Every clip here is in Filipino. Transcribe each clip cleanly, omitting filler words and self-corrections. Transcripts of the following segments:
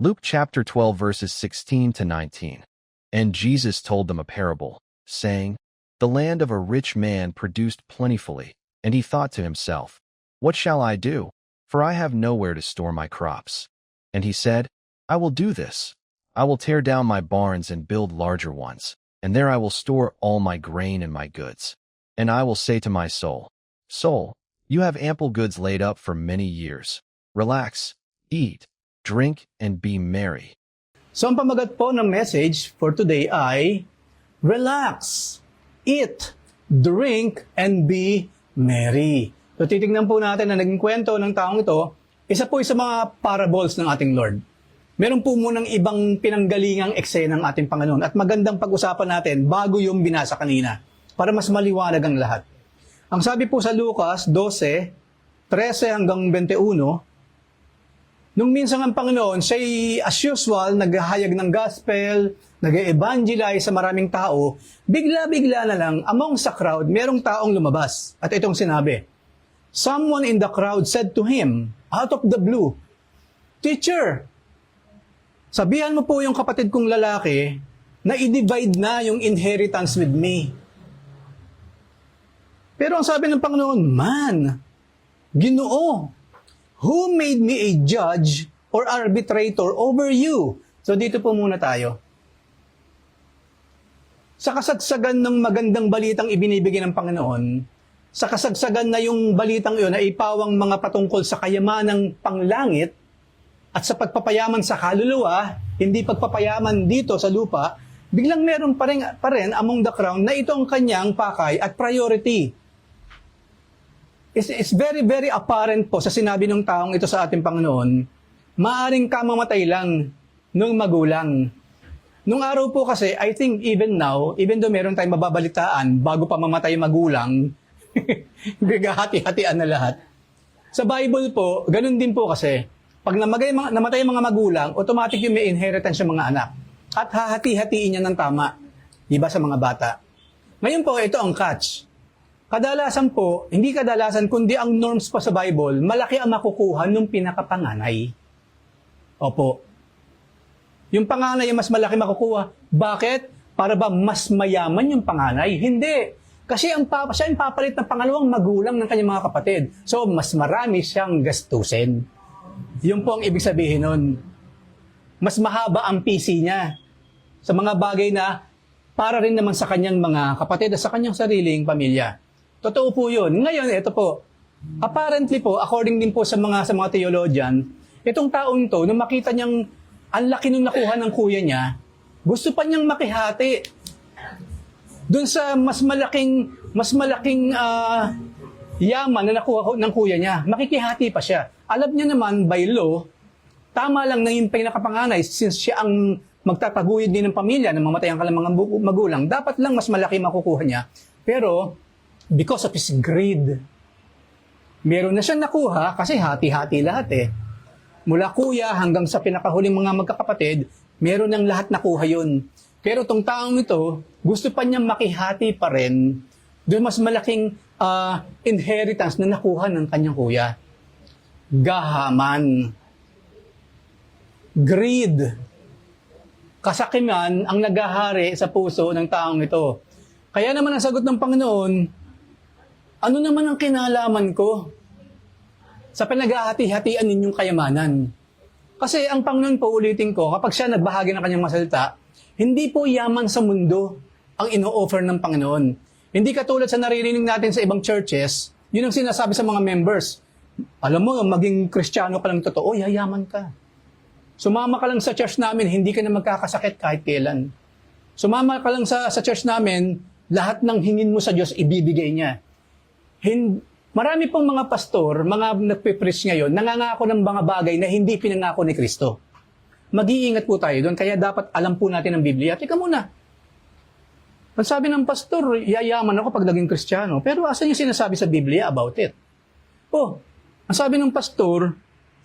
Luke chapter 12 verses 16 to 19. And Jesus told them a parable, saying, The land of a rich man produced plentifully, and he thought to himself, What shall I do? For I have nowhere to store my crops. And he said, I will do this. I will tear down my barns and build larger ones, and there I will store all my grain and my goods. And I will say to my soul, Soul, you have ample goods laid up for many years. Relax, eat, drink, and be merry. So ang pamagat po ng message for today ay, Relax, eat, drink, and be merry. So titignan po natin na naging kwento ng taong ito, isa po sa mga parables ng ating Lord. Meron po munang ibang pinanggalingang eksena ng ating Panginoon at magandang pag-usapan natin bago yung binasa kanina para mas maliwanag ang lahat. Ang sabi po sa Lucas 12, 13 hanggang 21, nung minsan ang Panginoon, siya'y as usual, naghahayag ng gospel, nag-evangelize sa maraming tao, bigla-bigla na lang, among sa crowd, merong taong lumabas. At itong sinabi, Someone in the crowd said to him, out of the blue, Teacher, sabihan mo po yung kapatid kong lalaki na i-divide na yung inheritance with me. Pero ang sabi ng Panginoon, Man, Ginoo, who made me a judge or arbitrator over you? So dito po muna tayo. Sa kasagsagan ng magandang balitang ibinibigay ng Panginoon, sa kasagsagan na yung balitang iyon ay ipawang mga patungkol sa kayamanang panglangit at sa pagpapayaman sa kaluluwa, hindi pagpapayaman dito sa lupa, biglang meron pa rin among the crowd na ito ang kanyang pakay at priority. It's very, very apparent po sa sinabi ng taong ito sa ating Panginoon, maaring kamamatay lang ng magulang. Nung araw po kasi, I think even now, even though meron tayong mababalitaan bago pa mamatay magulang, gagahati-hatian na lahat. Sa Bible po, ganun din po kasi, pag namatay ang mga magulang, automatic yung may inheritance yung mga anak. At hahati-hatiin niya ng tama, di ba sa mga bata. Ngayon po, ito ang catch. Kadalasan po, hindi kadalasan, kundi ang norms pa sa Bible, malaki ang makukuha ng pinakapanganay. Opo. Yung panganay ay mas malaki makukuha. Bakit? Para ba mas mayaman yung panganay? Hindi. Kasi siya ang papalit ng pangalawang magulang ng kanyang mga kapatid. So, mas marami siyang gastusin. Yun po ang ibig sabihin nun. Mas mahaba ang PC niya sa mga bagay na para rin naman sa kanyang mga kapatid at sa kanyang sariling pamilya. Totoo po yun. Ngayon, ito po. Apparently po, according din po sa mga theologian, itong taong to, nung makita niyang ang laki nung nakuha ng kuya niya, gusto pa niyang makihati doon sa mas malaking yaman na nakuha ng kuya niya. Makikihati pa siya. Alam niya naman, by law, tama lang na yung pinakapanganay, since siya ang magtataguyod din ng pamilya na mamatay ang kanilang mga magulang, dapat lang mas malaki makukuha niya. Pero, because of his greed, meron na siyang nakuha kasi hati-hati lahat eh. Mula kuya hanggang sa pinakahuling mga magkakapatid, meron ng lahat nakuha yun. Pero tong taong ito, gusto pa niyang makihati pa rin doon mas malaking inheritance na nakuha ng kanyang kuya. Gahaman. Greed. Kasakiman ang naghahari sa puso ng taong ito. Kaya naman ang sagot ng Panginoon, ano naman ang kinalaman ko sa pinaghahati-hatian ninyong kayamanan? Kasi ang Panginoon po, ulitin ko, kapag siya nagbahagi ng kanyang masalita, hindi po yaman sa mundo ang ino-offer ng Panginoon. Hindi katulad sa naririnig natin sa ibang churches, yun ang sinasabi sa mga members. Alam mo, maging Kristiyano ka lang totoo, yayaman ka. Sumama ka lang sa church namin, hindi ka na magkakasakit kahit kailan. Sumama ka lang sa church namin, lahat ng hingin mo sa Diyos, ibibigay niya. Marami pong mga pastor, mga nagpipreach ngayon, nangangako ng mga bagay na hindi pinangako ni Kristo. Mag-iingat po tayo doon, kaya dapat alam po natin ang Biblia. Tika muna. Ang sabi ng pastor, yayaman ako pag naging Kristiyano. Pero asan yung sinasabi sa Biblia about it? Ang sabi ng pastor,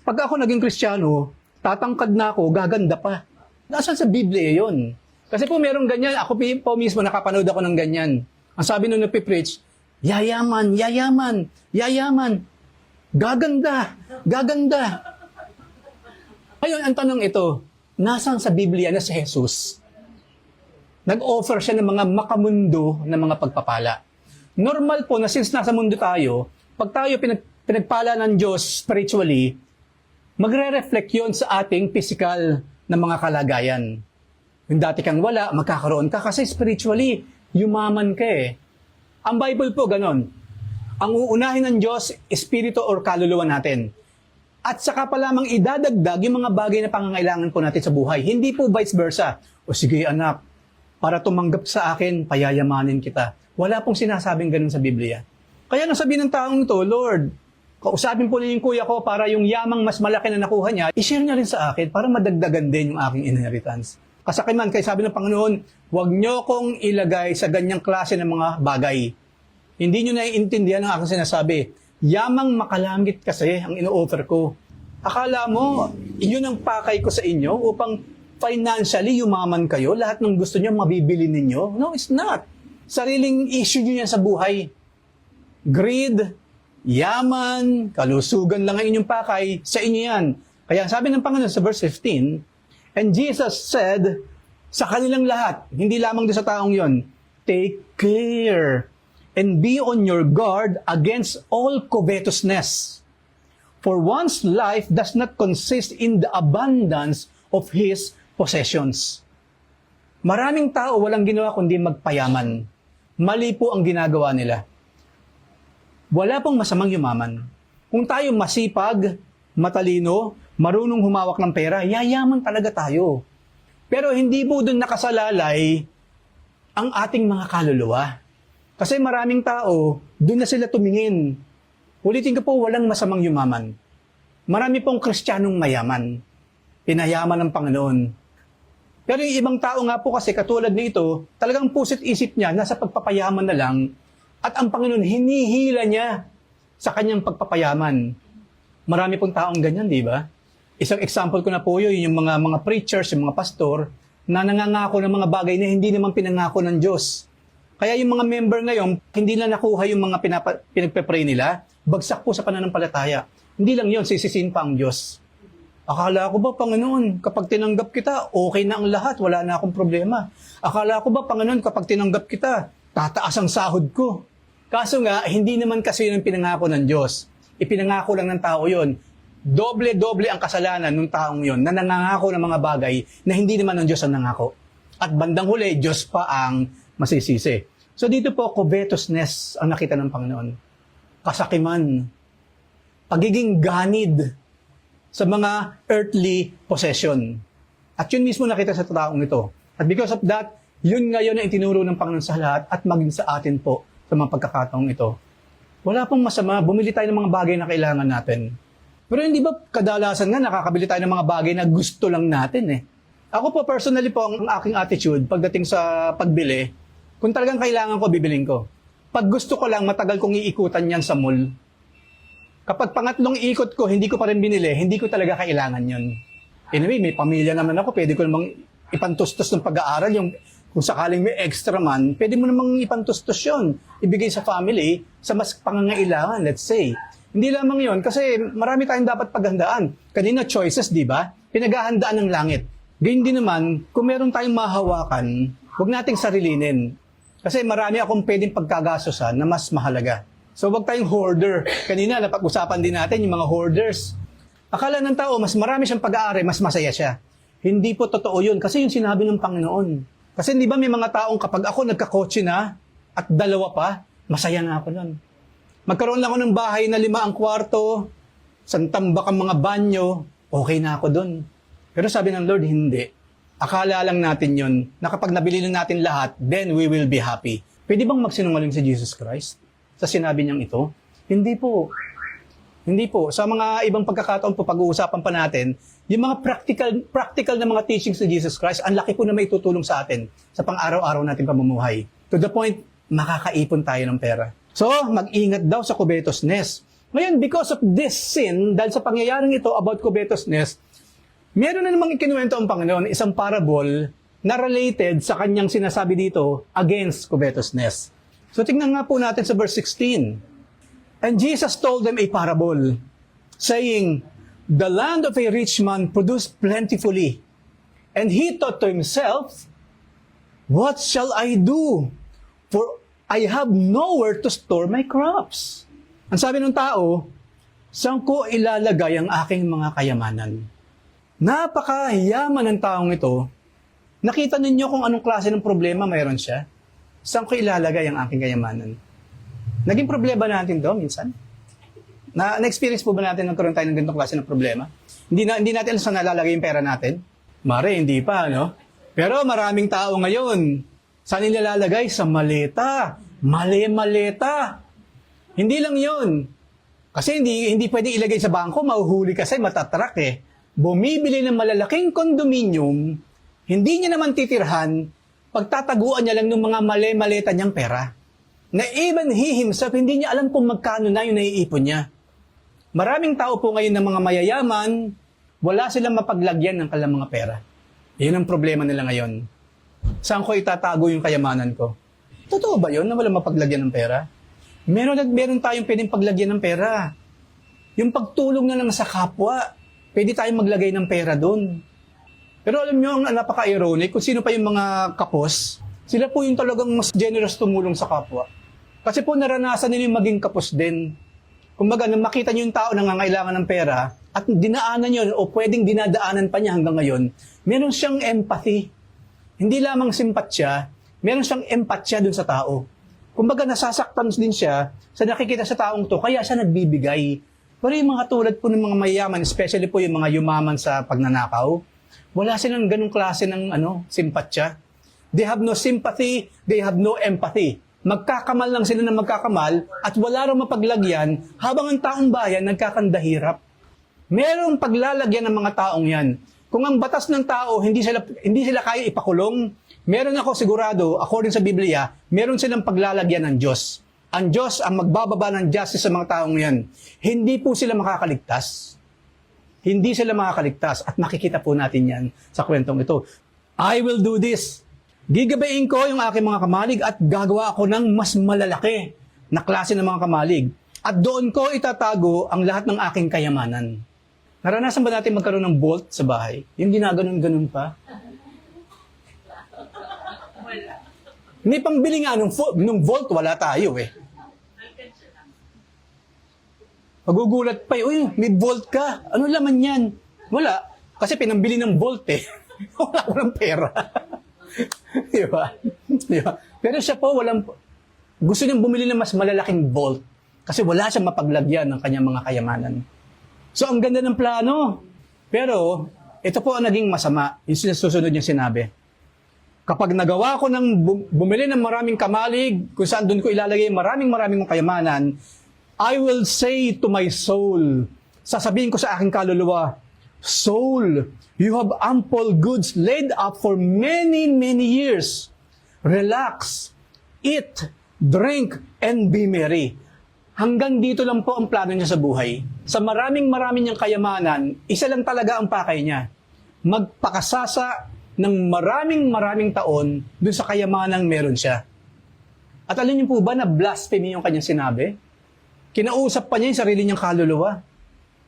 pag ako naging Kristiyano, tatangkad na ako, gaganda pa. Nasaan sa Biblia yon? Kasi po merong ganyan, ako po mismo nakapanood ako ng ganyan. Ang sabi nung nagpipreach, yayaman, yayaman, yayaman, gaganda, gaganda. Ngayon, ang tanong ito, nasaan sa Biblia na si Jesus? Nag-offer siya ng mga makamundo na mga pagpapala. Normal po na since nasa mundo tayo, pag tayo pinagpala ng Diyos spiritually, magre-reflect yon sa ating physical na mga kalagayan. Yung dati kang wala, magkakaroon ka kasi spiritually, yumaman ka eh. Ang Bible po ganon. Ang uunahin ng Diyos, espiritu or kaluluwa natin. At saka pa lamang idadagdag yung mga bagay na pangangailangan po natin sa buhay. Hindi po vice versa. O sige anak, para tumanggap sa akin, payayamanin kita. Wala pong sinasabing ganun sa Biblia. Kaya nang sabihin ng taong ito, Lord, kausapin po niyo yung kuya ko para yung yamang mas malaki na nakuha niya, i-share niya rin sa akin para madagdagan din yung aking inheritance. Kasakiman, kaya sabi ng Panginoon, huwag niyo kong ilagay sa ganyang klase ng mga bagay. Hindi niyo naiintindihan ang aking sinasabi. Yamang makalamit kasi ang ino-offer ko. Akala mo, yun ang pakay ko sa inyo upang financially yumaman kayo, lahat ng gusto niyo mabibili ninyo? No, it's not. Sariling issue niyo yan sa buhay. Greed, yaman, kalusugan lang ang inyong pakay, sa inyo yan. Kaya sabi ng Panginoon sa verse 15, and Jesus said, sa kanilang lahat, hindi lamang doon sa taong yon, take care and be on your guard against all covetousness. For one's life does not consist in the abundance of his possessions. Maraming tao walang ginawa kundi magpayaman. Mali po ang ginagawa nila. Wala pong masamang yumaman. Kung tayo masipag, matalino, marunong humawak ng pera, yayaman talaga tayo. Pero hindi po doon nakasalalay ang ating mga kaluluwa. Kasi maraming tao, doon na sila tumingin. Ulitin ko po, walang masamang yumaman. Marami pong Kristiyanong mayaman. Pinayaman ng Panginoon. Pero yung ibang tao nga po kasi katulad nito, talagang pusit isip niya, nasa pagpapayaman na lang, at ang Panginoon hinihila niya sa kanyang pagpapayaman. Marami pong taong ganyan, di ba? Isang example ko na po yun, yung mga preachers, yung mga pastor, na nangangako ng mga bagay na hindi naman pinangako ng Diyos. Kaya yung mga member ngayon, hindi na nakuha yung mga pinagpe-pray nila, bagsak po sa pananampalataya. Hindi lang yun, sisisin pa ang Diyos. Akala ko ba, Panginoon, kapag tinanggap kita, okay na ang lahat, wala na akong problema. Akala ko ba, Panginoon, kapag tinanggap kita, tataas ang sahod ko. Kaso nga, hindi naman kasi yun ang pinangako ng Diyos. Ipinangako lang ng tao yun. Doble-doble ang kasalanan ng taong yun na nangangako ng mga bagay na hindi naman ng Diyos ang nangako. At bandang huli, Diyos pa ang masisisi. So dito po, covetousness ang nakita ng Panginoon. Kasakiman. Pagiging ganid sa mga earthly possession. At yun mismo nakita sa taong ito. At because of that, yun ngayon ang itinuro ng Panginoon sa lahat at maging sa atin po sa mga pagkakataong ito. Wala pong masama, bumili tayo ng mga bagay na kailangan natin. Pero hindi ba kadalasan nga nakakabili tayo ng mga bagay na gusto lang natin eh. Ako po personally po, ang aking attitude pagdating sa pagbili, kung talagang kailangan ko, bibiling ko. Pag gusto ko lang, matagal kong iikutan yan sa mall. Kapag pangatlong ikot ko, hindi ko pa rin binili, hindi ko talaga kailangan yun. Anyway, may pamilya naman ako, pwede ko namang ipantustos ng pag-aaral. Yung, kung sakaling may extra man, pwede mo namang ipantustos yun. Ibigay sa family, sa mas pangangailangan, let's say. Hindi lamang yun, kasi marami tayong dapat paghandaan. Kanina choices, di ba? Pinaghahandaan ng langit. Gayun din naman, kung meron tayong mahawakan, huwag nating sarilinin. Kasi marami akong pwedeng pagkagastosan na mas mahalaga. So wag tayong hoarder. Kanina napag-usapan din natin yung mga hoarders. Akala ng tao, mas marami siyang pag-aari, mas masaya siya. Hindi po totoo yun kasi yung sinabi ng Panginoon. Kasi di ba may mga taong kapag ako nagkakotse na at dalawa pa, masaya na ako nun. Magkaroon lang ako ng bahay na 5 ang kwarto, santambak ang mga banyo, okay na ako dun. Pero sabi ng Lord, hindi. Akala lang natin yun na kapag nabili na natin lahat, then we will be happy. Pwede bang magsinungaling si Jesus Christ sa sinabi niyang ito? Hindi po. Hindi po. Sa mga ibang pagkakataon po, pag-uusapan pa natin, yung mga practical na mga teachings ni Jesus Christ, ang laki po na may tutulong sa atin sa pang-araw-araw natin pamumuhay. To the point, makakaipon tayo ng pera. So, mag-ingat daw sa covetousness. Ngayon, because of this sin, dahil sa pangyayaring ito about covetousness, meron na namang ikinuwento ang Panginoon, isang parable na related sa kanyang sinasabi dito against covetousness. So tingnan nga po natin sa verse 16. And Jesus told them a parable, saying, The land of a rich man produced plentifully. And he thought to himself, what shall I do? For I have nowhere to store my crops. Ang sabi ng tao, saan ko ilalagay ang aking mga kayamanan? Napakayaman ng taong ito. Nakita ninyo kung anong klase ng problema mayroon siya? Saan ko ilalagay ang aking kayamanan? Naging problema natin to minsan? Na-experience po ba natin nagkaroon tayo ng ganitong klase ng problema? Hindi natin alam saan nalalagay yung pera natin? Mare, hindi pa, no? Pero maraming tao ngayon, saan nilalagay? Sa maleta. Maleta. Hindi lang yun. Kasi hindi pwedeng ilagay sa bangko, mahuhuli kasi matatrak eh. Bumibili ng malalaking kondominium, hindi niya naman titirhan, pagtataguan niya lang ng mga maleta niyang pera. Na even he himself, hindi niya alam kung magkano na yung naiipon niya. Maraming tao po ngayon ng mga mayayaman, wala silang mapaglagyan ng kanilang mga pera. Yun ang problema nila ngayon. Saan ko itatago yung kayamanan ko? Totoo ba yun na walang mapaglagyan ng pera? Meron tayong pwedeng paglagyan ng pera. Yung pagtulong na lang sa kapwa, pwede tayong maglagay ng pera doon. Pero alam nyo, ang napaka-ironic, kung sino pa yung mga kapos, sila po yung talagang mas generous tumulong sa kapwa. Kasi po naranasan nila yung maging kapos din. Kumbaga, nang makita nyo yung tao na nangangailangan ng pera, at dinaanan nyo, o pwedeng dinadaanan pa niya hanggang ngayon, meron siyang empathy. Hindi lamang simpatsya, meron siyang empatsya dun sa tao. Kumbaga, nasasaktan din siya sa nakikita sa taong to, kaya siya nagbibigay. Pero yung mga tulad po ng mga mayayaman, especially po yung mga yumaman sa pagnanakaw, wala silang ganung klase ng simpatsya. They have no sympathy, they have no empathy. Magkakamal lang sila ng magkakamal at wala raw mapaglagyan habang ang taong bayan nagkakandahirap. Merong paglalagyan ng mga taong yan. Kung ang batas ng tao hindi sila kaya ipakulong, meron ako sigurado, according sa Biblia, meron silang paglalagyan ng Diyos. Ang Diyos ang magbababa ng justice sa mga taong yan. Hindi po sila makakaligtas. Hindi sila makakaligtas at makikita po natin yan sa kwentong ito. I will do this. Gigabayin ko yung aking mga kamalig at gagawa ako ng mas malalaki na klase ng mga kamalig. At doon ko itatago ang lahat ng aking kayamanan. Naranasan ba natin magkaroon ng vault sa bahay? Yung ginaganon-ganon pa? May pangbili nga nung vault, wala tayo eh. Magugulat pa uy, may vault ka. Ano laman yan? Wala. Kasi pinambili ng vault eh. Wala ko ng pera. Diba? Pero siya po, gusto niyang bumili ng mas malalaking vault kasi wala siyang mapaglagyan ng kanyang mga kayamanan. So, ang ganda ng plano. Pero, ito po ang naging masama. Yung susunod niyang sinabi. Kapag nagawa ko ng bumili ng maraming kamalig, kung saan doon ko ilalagay maraming kayamanan, I will say to my soul, sasabihin ko sa aking kaluluwa, soul, you have ample goods laid up for many years. Relax, eat, drink, and be merry. Hanggang dito lang po ang plano niya sa buhay. Sa maraming niyang kayamanan, isa lang talaga ang pakay niya. Magpakasasa ng maraming taon dun sa kayamanang meron siya. At alam niyo po ba na blasphemy yung kanyang sinabi? Kinausap pa niya yung sarili niyang kaluluwa.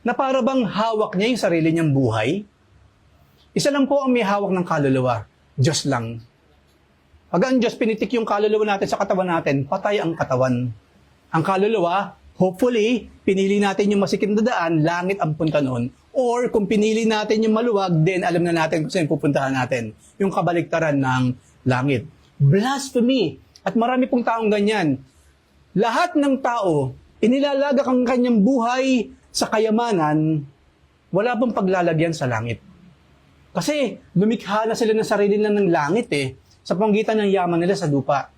Na para bang hawak niya yung sarili niyang buhay? Isa lang po ang may hawak ng kaluluwa. Diyos lang. Pag ang Diyos pinitik yung kaluluwa natin sa katawan natin, patay ang katawan. Ang kaluluwa, hopefully, pinili natin yung masikip na daan, langit ang punta noon. Or kung pinili natin yung maluwag, then alam na natin kung saan pupuntahan natin. Yung kabaliktaran ng langit. Blasphemy. At marami pong taong ganyan. Lahat ng tao, inilalagak ang kanyang buhay sa kayamanan, wala pong paglalagyan sa langit. Kasi lumikha na sila ng sarili nila ng langit sa panggitan ng yaman nila sa lupa.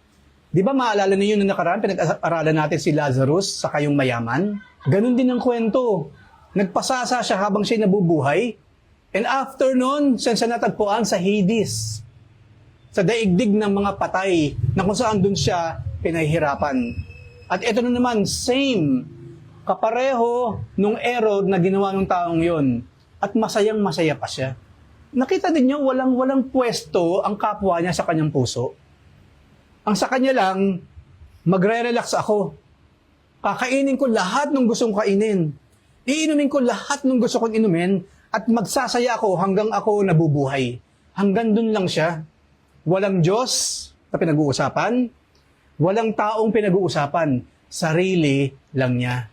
Di ba maalala niyo nung nakaraan, pinag-aralan natin si Lazarus sa kayong mayaman? Ganon din ang kwento. Nagpasasa siya habang siya nabubuhay. And after nun, saan siya natagpuan? Sa Hades. Sa daigdig ng mga patay na kung saan dun siya pinahihirapan. At ito na naman, same. Kapareho nung error na ginawa ng taong yon. At masayang-masaya pa siya. Nakita din niyo, walang pwesto ang kapwa niya sa kanyang puso. Ang sa kanya lang, magre-relax ako. Kakainin ko lahat ng gustong kainin. Iinumin ko lahat ng gusto kong inumin at magsasaya ako hanggang ako nabubuhay. Hanggang dun lang siya. Walang Diyos na pinag-uusapan, walang taong pinag-uusapan, sarili lang niya.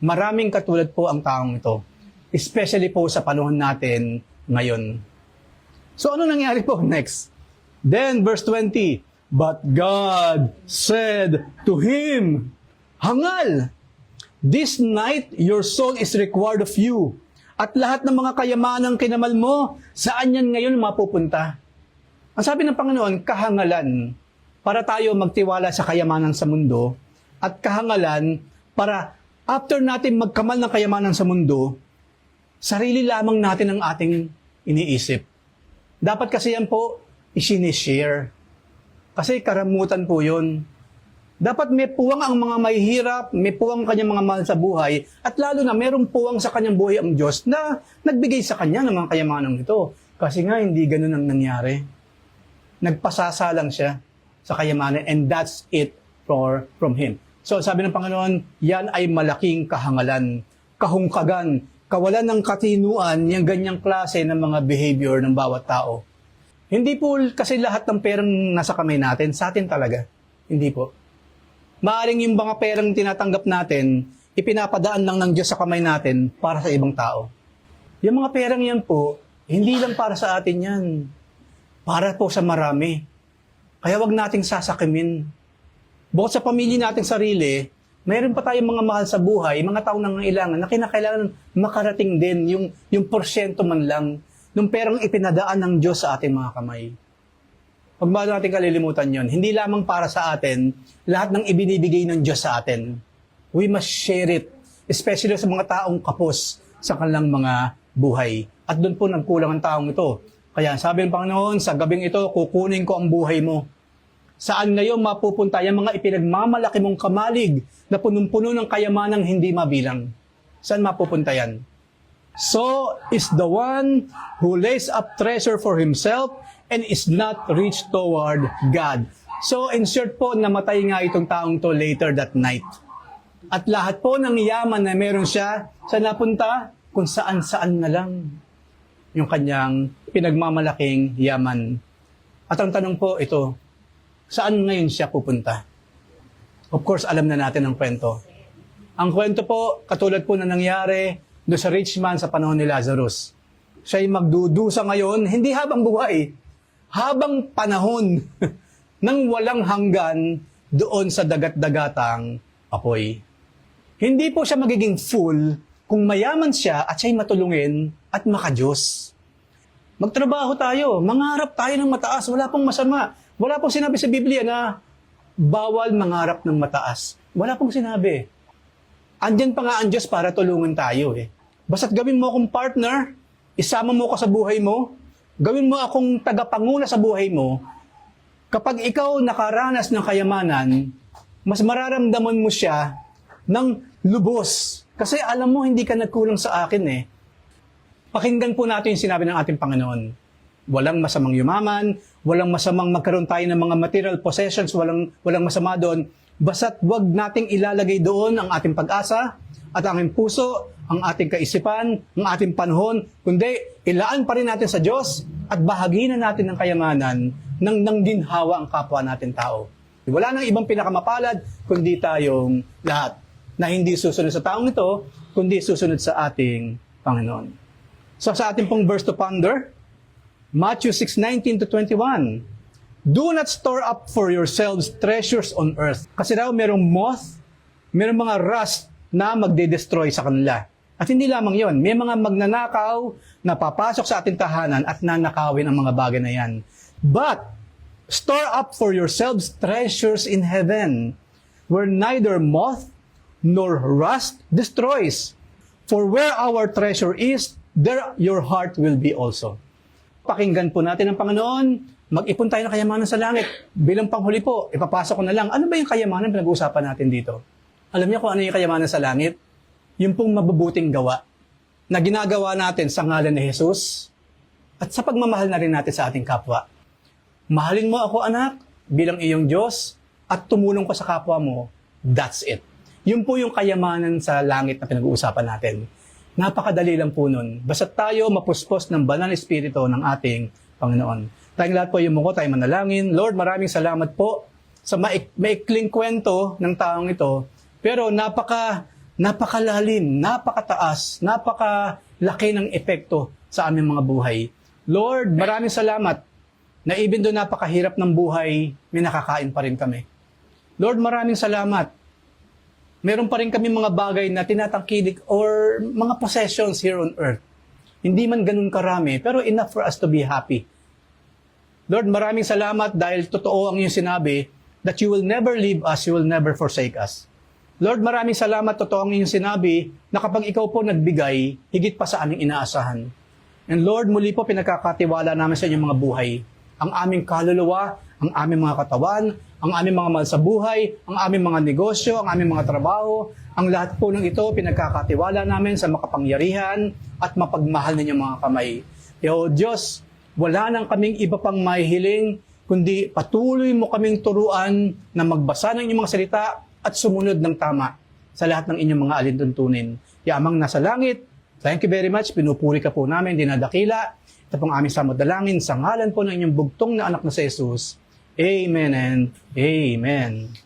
Maraming katulad po ang taong ito, especially po sa panahon natin ngayon. So ano nangyari po next? Then verse 20, but God said to him, hangal, this night your soul is required of you. At lahat ng mga kayamanang kinamal mo, saan yan ngayon mapupunta? Ang sabi ng Panginoon, kahangalan para tayo magtiwala sa kayamanan sa mundo at kahangalan para after natin magkamal ng kayamanan sa mundo, sarili lamang natin ang ating iniisip. Dapat kasi yan po, isinishare. Kasi karamutan po yun. Dapat may puwang ang mga mahihirap, may puwang kanyang mga mahal sa buhay, at lalo na mayroong puwang sa kanyang buhay ang Diyos na nagbigay sa kanya ng mga kayamanang ito. Kasi nga, hindi ganun ang nangyari. Nagpasasa lang siya sa kayamanan, and that's it from Him. So, sabi ng Panginoon, yan ay malaking kahangalan, kahungkagan, kawalan ng katinuan, yung ganyang klase ng mga behavior ng bawat tao. Hindi po kasi lahat ng perang nasa kamay natin, sa atin talaga. Hindi po. Maaring yung mga perang tinatanggap natin, ipinapadaan lang ng Diyos sa kamay natin para sa ibang tao. Yung mga perang yan po, hindi lang para sa atin yan. Para po sa marami. Kaya wag nating sasakimin. Bukod sa pamilya nating sarili, mayroon pa tayong mga mahal sa buhay, mga taong nangangailangan na kinakailangan makarating din yung porsyento man lang ng perang ipinadaan ng Diyos sa ating mga kamay. Huwag ba natin kalilimutan yon? Hindi lamang para sa atin, lahat ng ibinibigay ng Diyos sa atin. We must share it, especially sa mga taong kapos sa kanilang mga buhay. At doon po nagkulang ang taong ito. Kaya sabi ng Panginoon, sa gabing ito, kukunin ko ang buhay mo. Saan ngayon mapupunta yung mga ipinagmamalaki mong kamalig na punong-puno ng kayamanang hindi mabilang? Saan mapupunta yan? So is the one who lays up treasure for himself and is not rich toward God. So in short po, namatay nga itong taong to later that night. At lahat po ng yaman na meron siya, saan napunta? Kung saan-saan na lang yung kanyang pinagmamalaking yaman. At ang tanong po ito, saan ngayon siya pupunta? Of course, alam na natin ang kwento. Ang kwento po, katulad po na nangyari doon sa rich man sa panahon ni Lazarus. Siya'y magdudusa ngayon, hindi habang buhay, habang panahon ng walang hanggan doon sa dagat-dagatang apoy. Hindi po siya magiging full kung mayaman siya at siya'y matulungin at makadiyos. Magtrabaho tayo, mangarap tayo ng mataas, wala pong masama. Wala pong sinabi sa Biblia na bawal mangarap ng mataas. Wala pong sinabi. Andyan pa nga ang Diyos para tulungan tayo eh. Basta't gawin mo akong partner, isama mo ko sa buhay mo, gawin mo akong tagapanguna sa buhay mo, kapag ikaw nakaranas ng kayamanan, mas mararamdaman mo siya ng lubos. Kasi alam mo, hindi ka nagkulang sa akin eh. Pakinggan po natin yung sinabi ng ating Panginoon. Walang masamang yumaman, walang masamang magkaroon tayo ng mga material possessions, walang masama doon. Basta't wag nating ilalagay doon ang ating pag-asa at ang ating puso, ang ating kaisipan, ang ating panahon, kundi ilaan pa rin natin sa Diyos at bahaginan natin ng kayamanan ng ginhawa ang kapwa natin tao. Wala nang ibang pinakamapalad kundi tayong lahat na hindi susunod sa taong ito, kundi susunod sa ating Panginoon. So sa ating pong verse to ponder, Matthew 6:19 to 21. Do not store up for yourselves treasures on earth. Kasi daw merong moth, merong mga rust na magde-destroy sa kanila. At hindi lamang yon, may mga magnanakaw na papasok sa ating tahanan at nanakawin ang mga bagay na yan. But store up for yourselves treasures in heaven, where neither moth nor rust destroys. For where our treasure is, there your heart will be also. Pakinggan po natin ang Panginoon, mag-ipon tayo ng kayamanan sa langit. Bilang panghuli po, ipapasok ko na lang, ano ba yung kayamanan na pinag-uusapan natin dito? Alam niyo kung ano yung kayamanan sa langit? Yung pong mabubuting gawa na ginagawa natin sa ngalan ni Jesus at sa pagmamahal na rin natin sa ating kapwa. Mahalin mo ako anak bilang iyong Diyos at tumulong ko sa kapwa mo. That's it. Yun po yung kayamanan sa langit na pinag-uusapan natin. Napakadali lang po nun. Basta tayo mapuspos ng banal na espiritu ng ating Panginoon. Tayong lahat po yumuko, tayo manalangin. Lord, maraming salamat po sa maikling kwento ng taong ito. Pero napakalalim, napakataas, napakalaki ng epekto sa aming mga buhay. Lord, maraming salamat na even doon napakahirap ng buhay, may nakakain pa rin kami. Lord, maraming salamat. Meron pa rin kami mga bagay na tinatangkilik or mga possessions here on earth. Hindi man ganun karami, pero enough for us to be happy. Lord, maraming salamat dahil totoo ang iyong sinabi that you will never leave us, you will never forsake us. Lord, maraming salamat, totoo ang iyong sinabi na kapag ikaw po nagbigay, higit pa sa aming inaasahan. And Lord, muli po pinagkakatiwala namin sa inyong mga buhay. Ang aming kaluluwa, ang aming mga katawan, ang aming mga mahal sa buhay, ang aming mga negosyo, ang aming mga trabaho, ang lahat po ng ito pinagkakatiwala namin sa makapangyarihan at mapagmahal ninyong mga kamay. O Diyos, wala nang kaming iba pang mahihiling, kundi patuloy mo kaming turuan na magbasa ng inyong mga salita at sumunod ng tama sa lahat ng inyong mga alintuntunin. Yamang nasa langit, thank you very much, pinupuri ka po namin, dinadakila. Ito pong aming samot-dalangin sa ngalan po ng inyong bugtong na anak na si Jesus. Amen and Amen.